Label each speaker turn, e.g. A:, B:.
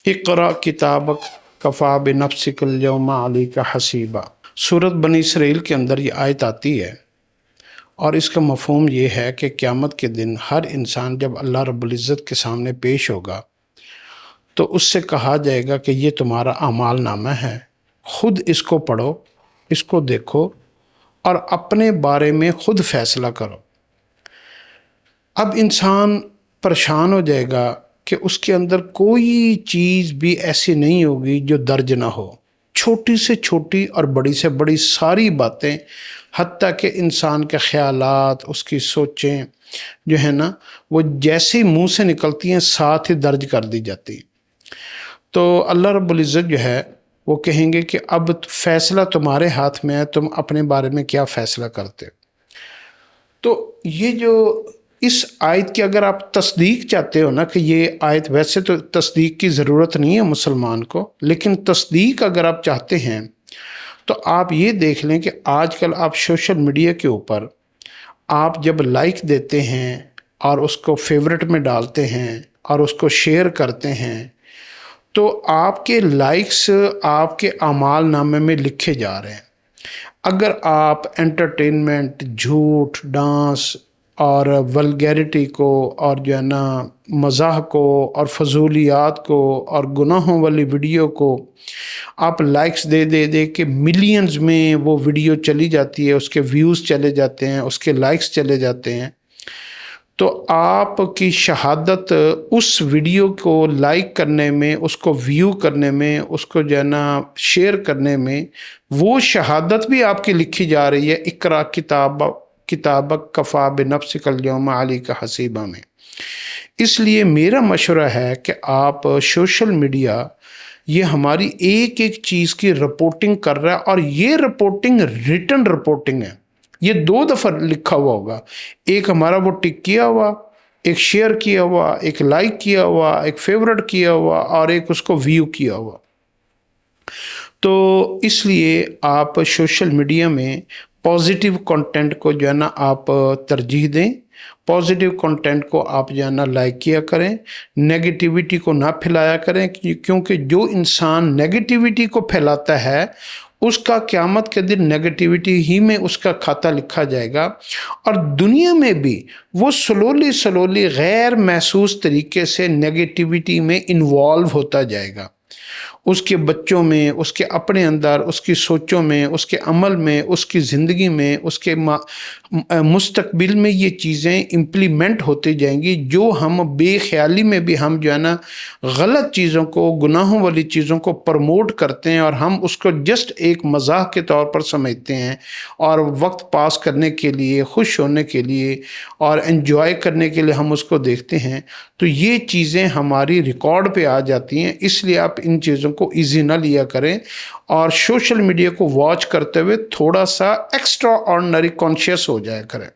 A: اقرا کتابک کفا بنفسک الیوم علیک حسیبا۔ سورۃ بنی اسرائیل کے اندر یہ آیت آتی ہے اور اس کا مفہوم یہ ہے کہ قیامت کے دن ہر انسان جب اللہ رب العزت کے سامنے پیش ہوگا تو اس سے کہا جائے گا کہ یہ تمہارا اعمال نامہ ہے، خود اس کو پڑھو، اس کو دیکھو اور اپنے بارے میں خود فیصلہ کرو۔ اب انسان پریشان ہو جائے گا کہ اس کے اندر کوئی چیز بھی ایسی نہیں ہوگی جو درج نہ ہو، چھوٹی سے چھوٹی اور بڑی سے بڑی ساری باتیں، حتیٰ کہ انسان کے خیالات، اس کی سوچیں جو ہے نا وہ جیسے منہ سے نکلتی ہیں ساتھ ہی درج کر دی جاتی ہیں۔ تو اللہ رب العزت جو ہے وہ کہیں گے کہ اب فیصلہ تمہارے ہاتھ میں ہے، تم اپنے بارے میں کیا فیصلہ کرتے ہو۔ تو یہ جو اس آیت کی اگر آپ تصدیق چاہتے ہو نا، کہ یہ آیت ویسے تو تصدیق کی ضرورت نہیں ہے مسلمان کو، لیکن تصدیق اگر آپ چاہتے ہیں تو آپ یہ دیکھ لیں کہ آج کل آپ سوشل میڈیا کے اوپر آپ جب لائک دیتے ہیں اور اس کو فیورٹ میں ڈالتے ہیں اور اس کو شیئر کرتے ہیں تو آپ کے لائکس آپ کے اعمال نامے میں لکھے جا رہے ہیں۔ اگر آپ انٹرٹینمنٹ، جھوٹ، ڈانس اور ولگیرٹی کو اور جو ہے نا مزاح کو اور فضولیات کو اور گناہوں والی ویڈیو کو آپ لائکس دے دے دے کہ ملینز میں وہ ویڈیو چلی جاتی ہے، اس کے ویوز چلے جاتے ہیں، اس کے لائکس چلے جاتے ہیں، تو آپ کی شہادت اس ویڈیو کو لائک کرنے میں، اس کو ویو کرنے میں، اس کو جو ہے نا شیئر کرنے میں، وہ شہادت بھی آپ کی لکھی جا رہی ہے اقرا کتابک کفا بنفسک الیوم علیک حسیبا میں۔ اس لیے میرا مشورہ ہے کہ آپ سوشل میڈیا یہ ہماری ایک ایک چیز کی رپورٹنگ کر رہا ہے، اور یہ رپورٹنگ ریٹن رپورٹنگ ہے، یہ 2 دفعہ لکھا ہوا ہوگا، ایک ہمارا وہ ٹک کیا ہوا، ایک شیئر کیا ہوا، ایک لائک کیا ہوا، ایک فیورٹ کیا ہوا اور ایک اس کو ویو کیا ہوا۔ تو اس لیے آپ سوشل میڈیا میں پازیٹیو کنٹینٹ کو جو ہے نا آپ ترجیح دیں، پازیٹیو کنٹینٹ کو آپ جو ہے نا لائک کیا کریں، نیگیٹیوٹی کو نہ پھیلایا کریں، کیونکہ جو انسان نیگیٹیوٹی کو پھیلاتا ہے اس کا قیامت کے دن نیگیٹیوٹی ہی میں اس کا کھاتہ لکھا جائے گا، اور دنیا میں بھی وہ سلولی غیر محسوس طریقے سے نیگیٹیوٹی میں انوالو ہوتا جائے گا، اس کے بچوں میں، اس کے اپنے اندر، اس کی سوچوں میں، اس کے عمل میں، اس کی زندگی میں، اس کے مستقبل میں یہ چیزیں امپلیمنٹ ہوتی جائیں گی، جو ہم بے خیالی میں بھی ہم جو ہے نا غلط چیزوں کو، گناہوں والی چیزوں کو پروموٹ کرتے ہیں، اور ہم اس کو جسٹ ایک مزاح کے طور پر سمجھتے ہیں، اور وقت پاس کرنے کے لیے، خوش ہونے کے لیے اور انجوائے کرنے کے لیے ہم اس کو دیکھتے ہیں، تو یہ چیزیں ہماری ریکارڈ پہ آ جاتی ہیں۔ اس لیے آپ ان چیزوں کو ایزی نہ لیا کریں، اور سوشل میڈیا کو واچ کرتے ہوئے تھوڑا سا ایکسٹرا آرڈنری کانشیس ہو جایا کریں۔